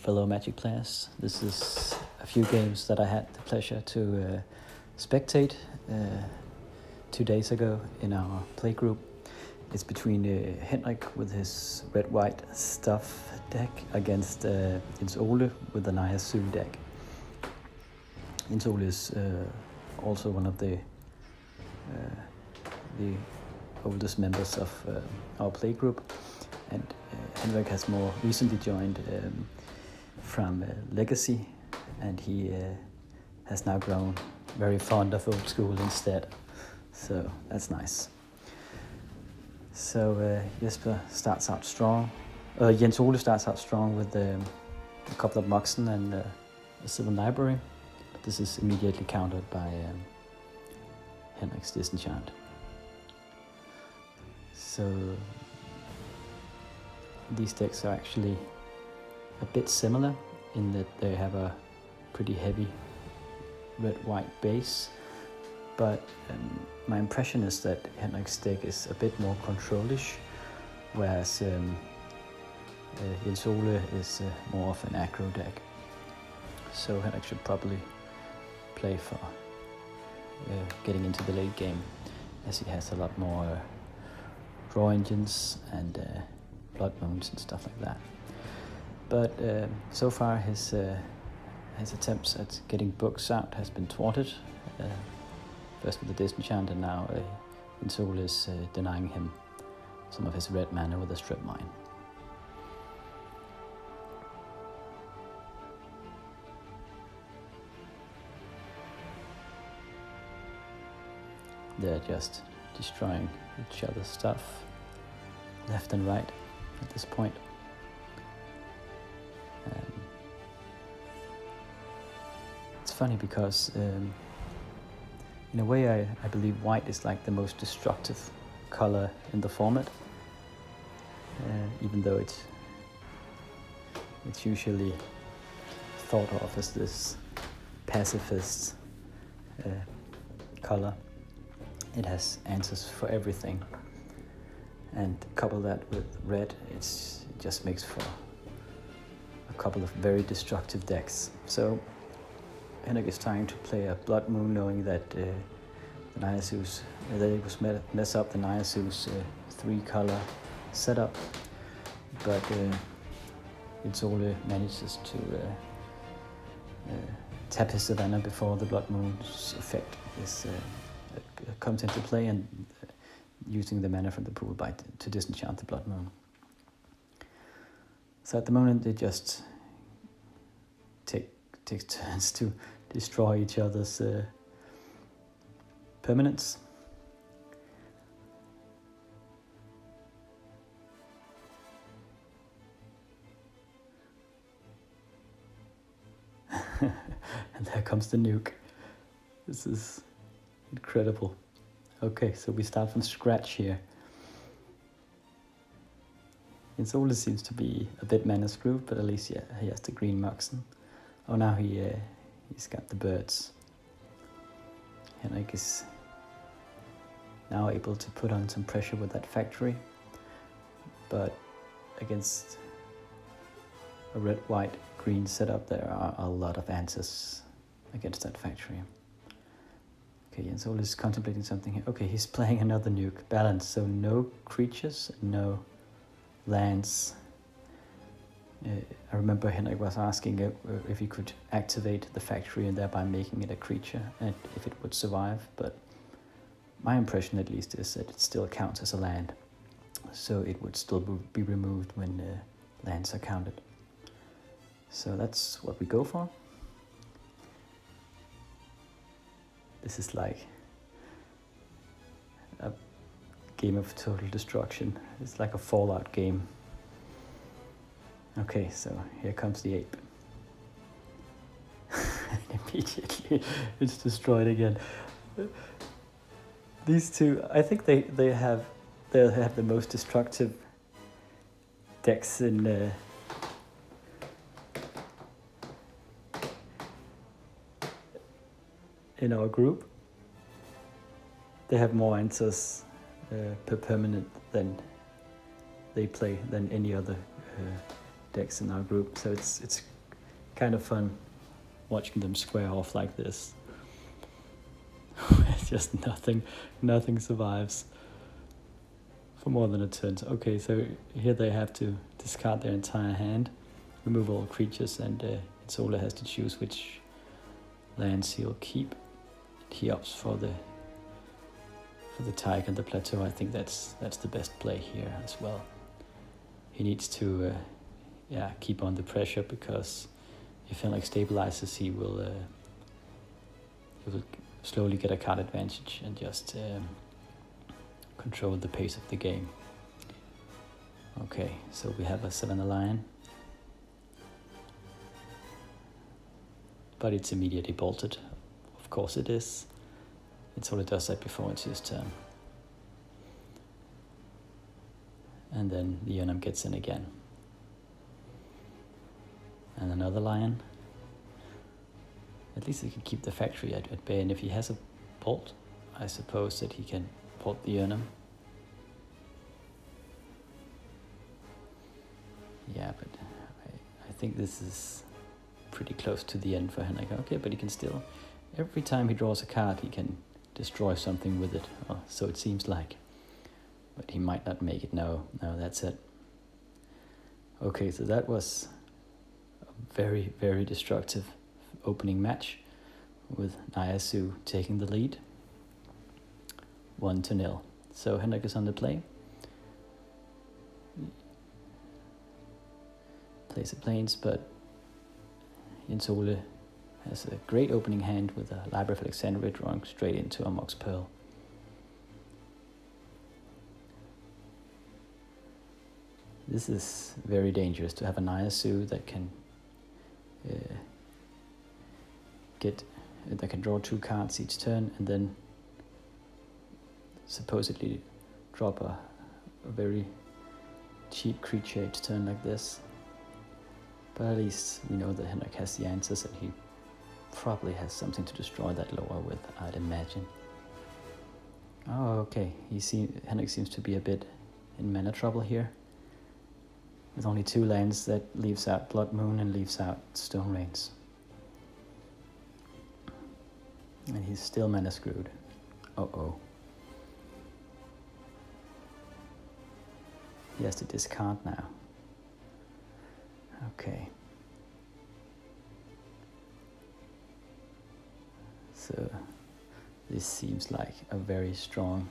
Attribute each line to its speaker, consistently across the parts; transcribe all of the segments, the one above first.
Speaker 1: fellow Magic players. This is a few games that I had the pleasure to spectate 2 days ago in our playgroup. It's between Henrik with his red-white stuff deck against Jens Ole with the Naya deck. Jens Ole is also one of the oldest members of our playgroup, and Henrik has more recently joined from Legacy, and he has now grown very fond of Oldschool instead, so that's nice. So Jesper starts out strong. Jens Ole starts out strong with a couple of Moxen and a Sylvan Library, but this is immediately countered by Henrik's Disenchant. So these decks are actually a bit similar in that they have a pretty heavy red-white base, but my impression is that Henrik's deck is a bit more control-ish, whereas Jens Ole is more of an aggro deck. So Henrik should probably play for getting into the late game, as he has a lot more draw engines and blood moons and stuff like that. But so far his attempts at getting books out has been thwarted. First with the Disenchant, and now Jens Ole is denying him some of his red mana with a Strip Mine. They're just destroying each other's stuff left and right at this point. It's funny because in a way I believe white is like the most destructive color in the format, even though it's usually thought of as this pacifist color. It has answers for everything, and couple that with red, it just makes for a couple of very destructive decks. So Henrik is trying to play a Blood Moon, knowing that the Naya they will mess up the Naya 3-color setup, but Jens Ole manages to tap his Savannah before the Blood Moon's effect comes into play, and using the mana from the pool to disenchant the Blood Moon. So at the moment they just take turns to destroy each other's permanents. And there comes the nuke. This is incredible. Okay, so we start from scratch here. Jens Ole seems to be a bit mana screwed, but at least he has the green Moxen. Oh, now he's got the birds. Henrik is now able to put on some pressure with that factory, but against a red, white, green setup, there are a lot of answers against that factory. Okay, Jens Ole is contemplating something here. Okay, he's playing another nuke. Balance, so no creatures, no lands. I remember Henrik was asking if he could activate the factory and thereby making it a creature, and if it would survive, but my impression at least is that it still counts as a land, so it would still be removed when lands are counted. So that's what we go for. This is like a game of total destruction. It's like a Fallout game. Okay, so here comes the ape. And immediately it's destroyed again. These two, I think they have the most destructive decks in our group. They have more answers per permanent than they play than any other decks in our group. So it's kind of fun watching them square off like this. It's just nothing survives for more than a turn. Okay, so here they have to discard their entire hand, remove all creatures, and Sola has to choose which lands he'll keep. He opts for the Tyke and the Plateau. I think that's the best play here as well. He needs to keep on the pressure, because if he stabilizes, he will slowly get a card advantage and just control the pace of the game. Okay, so we have a 7 Lion, but it's immediately bolted. Of course it is. It sort of does that before it's his turn. And then the Unum gets in again. And another Lion. At least he can keep the factory at bay, and if he has a bolt, I suppose that he can bolt the Unum. Yeah, but I think this is pretty close to the end for Henrik. Okay, but he can still, every time he draws a card, he can destroy something with it, or so it seems like. But he might not make it. No, that's it. Okay, so that was a very, very destructive opening match, with Naya taking the lead 1-0. So Henrik is on the play. Plays the Plains, but Jens Ole has a great opening hand with a Library of Alexandria drawing straight into a Mox Pearl. This is very dangerous to have a Naya that can draw 2 cards each turn, and then supposedly drop a very cheap creature each turn like this. But at least we know that Henrik has the answers, and he probably has something to destroy that lower with, I'd imagine. Oh, okay. Henrik seems to be a bit in mana trouble here. With only 2 lands, that leaves out Blood Moon and leaves out Stone Rains. And he's still mana screwed. Uh-oh. He has to discard now. Okay. So this seems like a very strong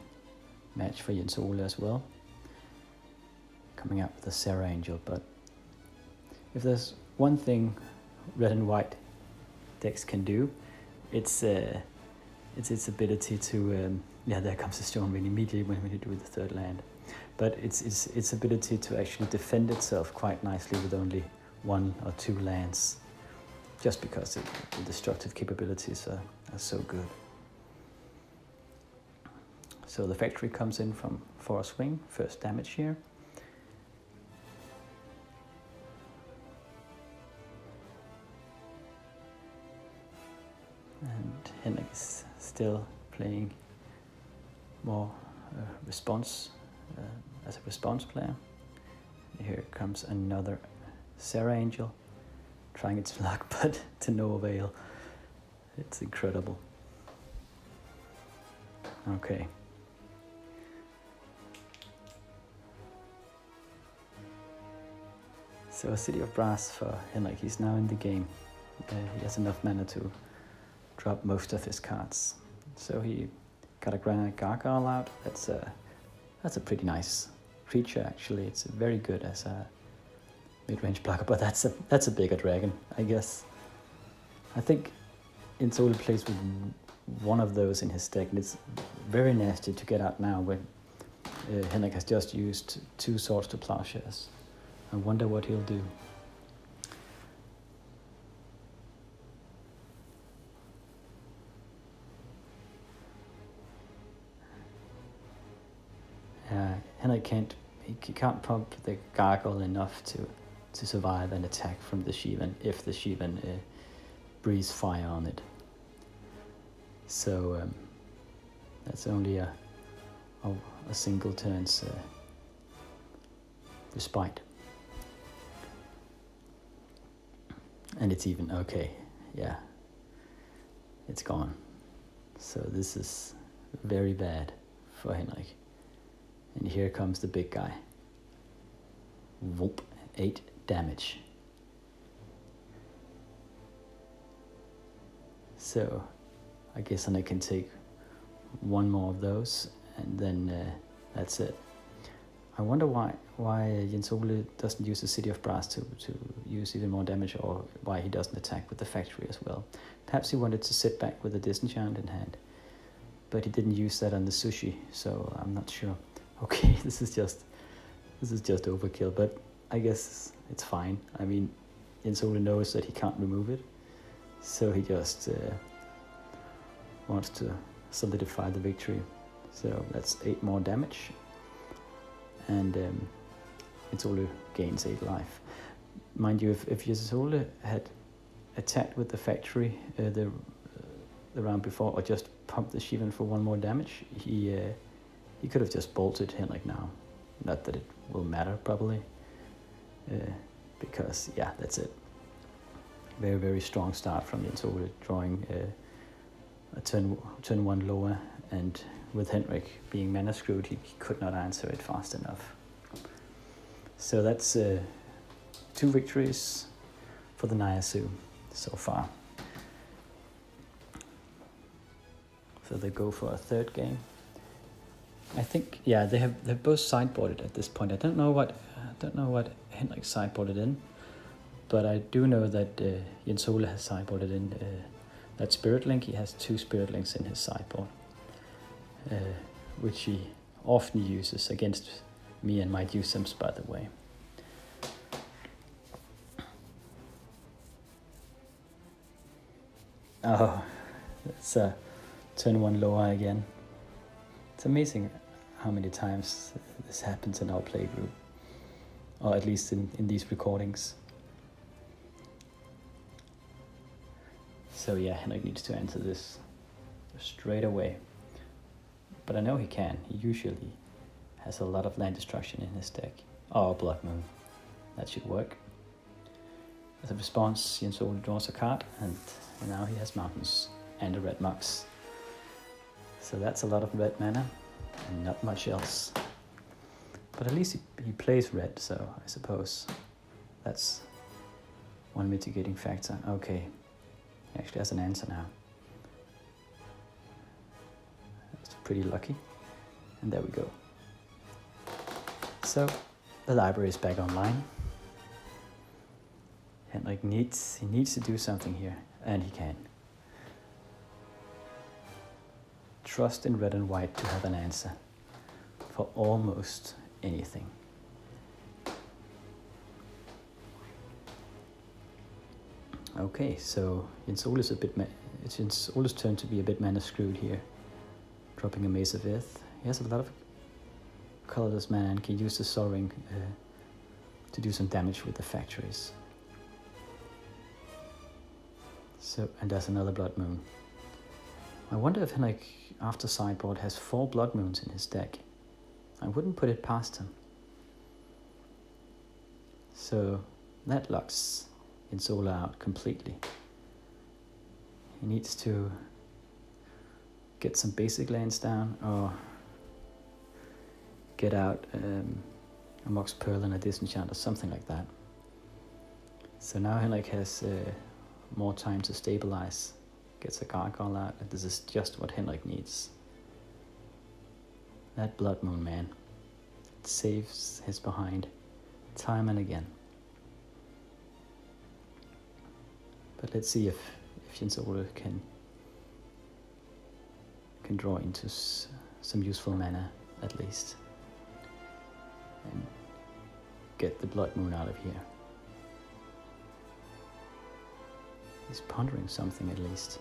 Speaker 1: match for Jens Ole as well. Coming out with a Serra Angel, but if there's one thing red and white decks can do, it's its ability to there comes the Stone Rain immediately when you do the 3rd land. But its ability to actually defend itself quite nicely with only 1 or 2 lands, just because the destructive capabilities are so good. So the factory comes in for a swing, first damage here. And Henrik is still playing more response as a response player. Here comes another Serra Angel, trying its luck, but to no avail. It's incredible. Okay. So a City of Brass for Henrik. He's now in the game. He has enough mana to drop most of his cards. So he got a Granite Gargoyle out. That's a pretty nice creature, actually. It's very good as a mid-range blocker, but that's a bigger dragon, I guess. I think Jens Ole plays with one of those in his deck, and it's very nasty to get out now when Henrik has just used 2 Swords to Plowshares. I wonder what he'll do. Henrik can't pump the Gargoyle enough to survive an attack from the Shivan if the Shivan breathes fire on it. So that's only a single turn's respite. And it's even, okay, yeah, it's gone. So this is very bad for Henrik. And here comes the big guy. Whoop, 8 damage. So I guess I can take one more of those, and then that's it. I wonder why Jens Ole doesn't use the City of Brass to use even more damage, or why he doesn't attack with the factory as well. Perhaps he wanted to sit back with a disenchant in hand, but he didn't use that on the sushi, so I'm not sure. Okay, this is just overkill, but I guess it's fine. I mean, Jens Ole knows that he can't remove it, so he just wants to solidify the victory. So that's 8 more damage, and Jens Ole gains 8 life. Mind you, if Jens Ole had attacked with the factory the round before, or just pumped the Shivan for 1 more damage, he could have just bolted Henrik now. Not that it will matter, probably, because, yeah, that's it. Very, very strong start from Jens Ole, drawing a turn 1 lower, and with Henrik being mana screwed, he could not answer it fast enough. So that's 2 victories for the Naya so far. So they go for a 3rd game. I think, yeah, they've both sideboarded at this point. I don't know what Henrik sideboarded in, but I do know that Jens Ole has sideboarded in that Spirit Link. He has 2 Spirit Links in his sideboard, which he often uses against me and my Sims, by the way. Oh, it's a turn 1 lower again. It's amazing how many times this happens in our playgroup, or at least in these recordings. So yeah, Henrik needs to enter this straight away. But I know he can. He usually has a lot of land destruction in his deck. Oh, Blood Moon. That should work. As a response, Jens Ole draws a card, and now he has mountains and a red Mox. So that's a lot of red mana, and not much else. But at least he plays red, so I suppose that's one mitigating factor. Okay, he actually has an answer now. That's pretty lucky. And there we go. So the library is back online. Henrik needs to do something here, and he can. Trust in red and white to have an answer for almost anything. Okay, so Jens Ole's it's Jens Ole's turn to be a bit mana screwed here, dropping a Maze of Earth. He has a lot of colorless mana and can use the Sol Ring to do some damage with the factories. So, and there's another Blood Moon. I wonder if Henrik, after sideboard, has 4 Blood Moons in his deck. I wouldn't put it past him. So that locks Jens Ole out completely. He needs to get some basic lands down, or get out a Mox Pearl and a Disenchant or something like that. So now Henrik has more time to stabilize. Gets a Gargoyle out, and this is just what Henrik needs. That Blood Moon, man. It saves his behind time and again. But let's see if Jens Ole can draw into some useful mana, at least. And get the Blood Moon out of here. He's pondering something, at least.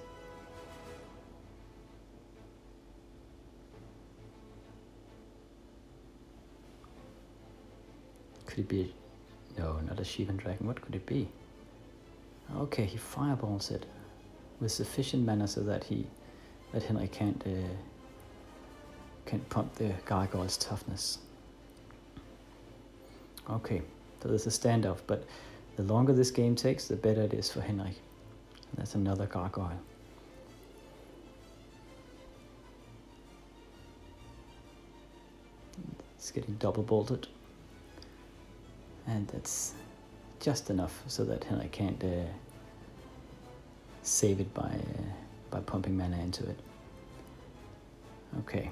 Speaker 1: Could it be? No, not a Shivan Dragon. What could it be? Okay, he fireballs it with sufficient mana so that Henrik can't pump the Gargoyle's toughness. Okay, so there's a standoff, but The longer this game takes, the better it is for Henrik. And that's another gargoyle. It's getting double bolted. And that's just enough so that Henrik can't save it by pumping mana into it. Okay.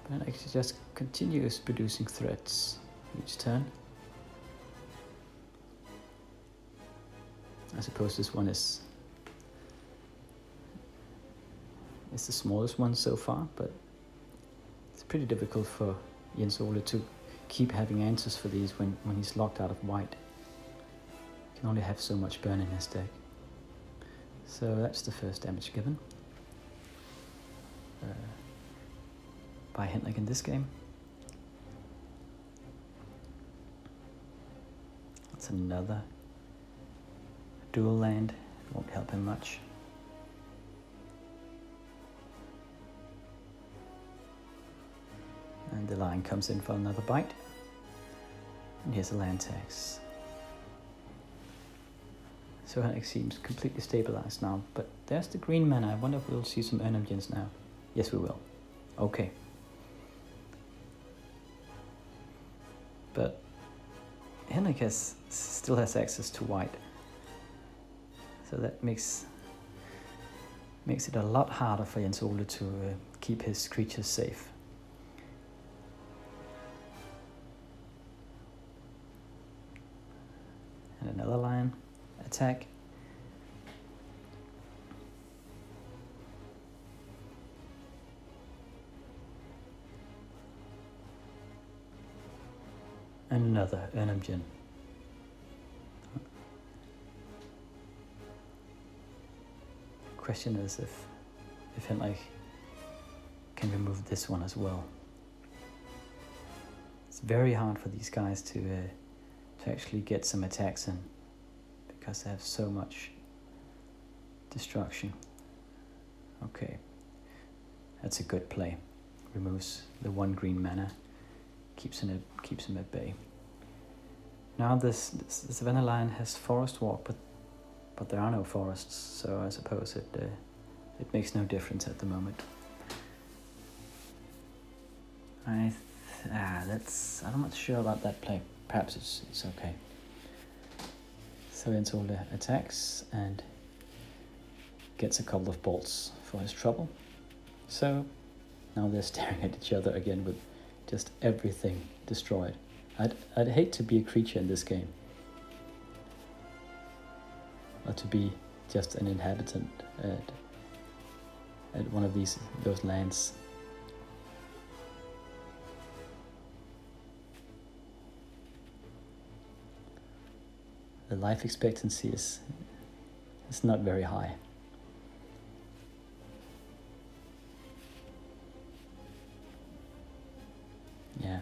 Speaker 1: But Henrik just continues producing threats each turn. I suppose this one is the smallest one so far, but it's pretty difficult for Jens Ole to keep having answers for these when he's locked out of white. He can only have so much burn in his deck. So that's the first damage given by Henrik in this game. That's another dual land. Won't help him much. And the lion comes in for another bite. And here's a land tax. So Henrik seems completely stabilized now, but there's the green mana. I wonder if we'll see some Ernemgens now. Yes, we will. Okay. But Henrik still has access to white. So that makes it a lot harder for Jens Ole to keep his creatures safe. And another lion attack. And another Ernemgen. Question is if Henrik can remove this one as well. It's very hard for these guys to actually get some attacks in because they have so much destruction. Okay, that's a good play. Removes the one green mana, keeps him at bay. Now this Savannah Lion has Forest Walk, but there are no forests, so I suppose it makes no difference at the moment. I'm not sure about that play. Perhaps it's okay. So Jens Ole attacks and gets a couple of bolts for his trouble. So now they're staring at each other again with just everything destroyed. I'd hate to be a creature in this game. Or to be just an inhabitant at one of those lands. The life expectancy is not very high. Yeah.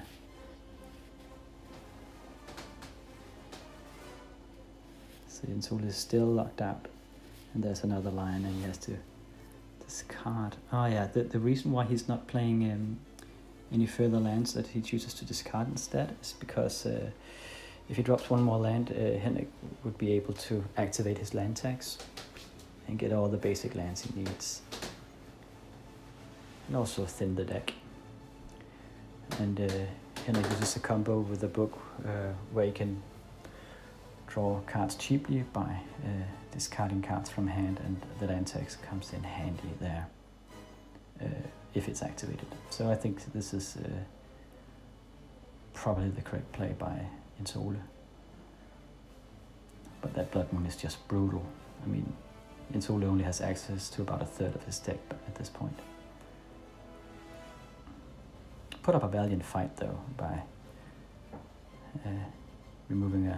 Speaker 1: So Jens Ole is still locked out, and there's another lion, and he has to discard. Oh yeah, the reason why he's not playing any further lands that he chooses to discard instead is because if he drops one more land, Henrik would be able to activate his land tax and get all the basic lands he needs, and also thin the deck. And Henrik uses a combo with a book where he can draw cards cheaply by discarding cards from hand, and the land tax comes in handy there if it's activated. So I think this is probably the correct play by Jens Ole. But that Blood Moon is just brutal. I mean, Jens Ole only has access to about a third of his deck at this point. Put up a valiant fight though by removing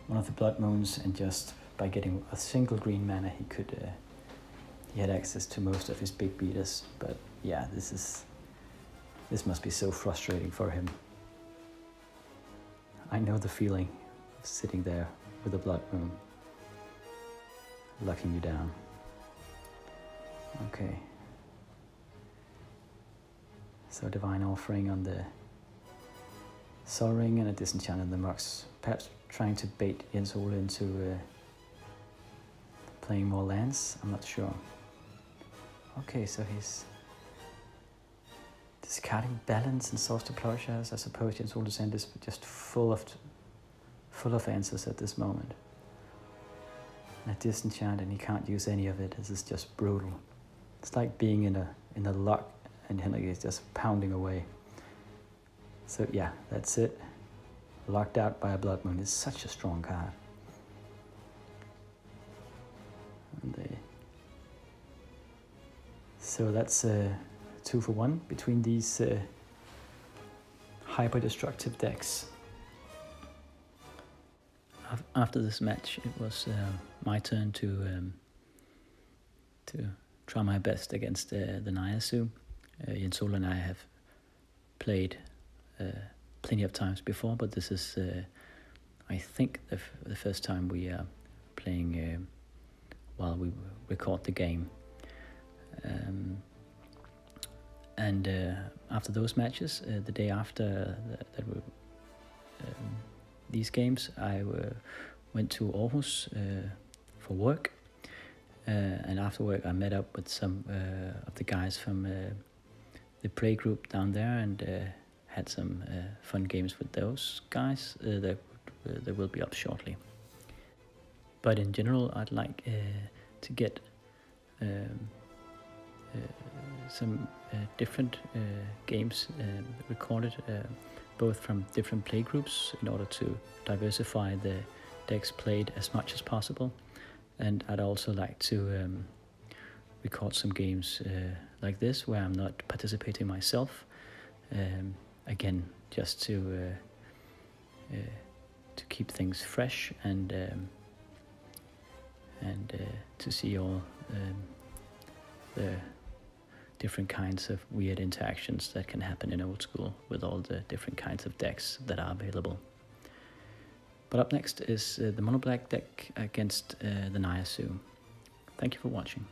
Speaker 1: one of the Blood Moons, and just by getting a single green mana he had access to most of his big beaters. But yeah, this must be so frustrating for him. I know the feeling of sitting there with a Blood Moon locking you down. Okay. So Divine Offering on the Sol Ring and a disenchant in the mucks, perhaps trying to bait Jens Ole into playing more lands. I'm not sure. Okay, so he's discarding balance and source to plowshares. I suppose Jens Ole's hand is just full of answers at this moment. And a disenchant, and he can't use any of it. This is just brutal. It's like being in a lock, and Henrik is just pounding away. So yeah, that's it. Locked out by a Blood Moon is such a strong card. And so that's 2 for 1 between these hyper-destructive decks. After this match, it was my turn to try my best against the Naya Zoo. Jens Ole and I have played plenty of times before, but this is, I think, the first time we are playing while we record the game. And after those matches, the day after these games, I went to Aarhus for work. And after work, I met up with some of the guys from the play group down there and had some fun games with those guys that will be up shortly. But in general, I'd like to get some different games recorded, both from different play groups in order to diversify the decks played as much as possible. And I'd also like to record some games like this where I'm not participating myself. Again, just to keep things fresh and to see all the different kinds of weird interactions that can happen in Oldschool with all the different kinds of decks that are available. But up next is the mono black deck against the Naya Zoo. Thank you for watching.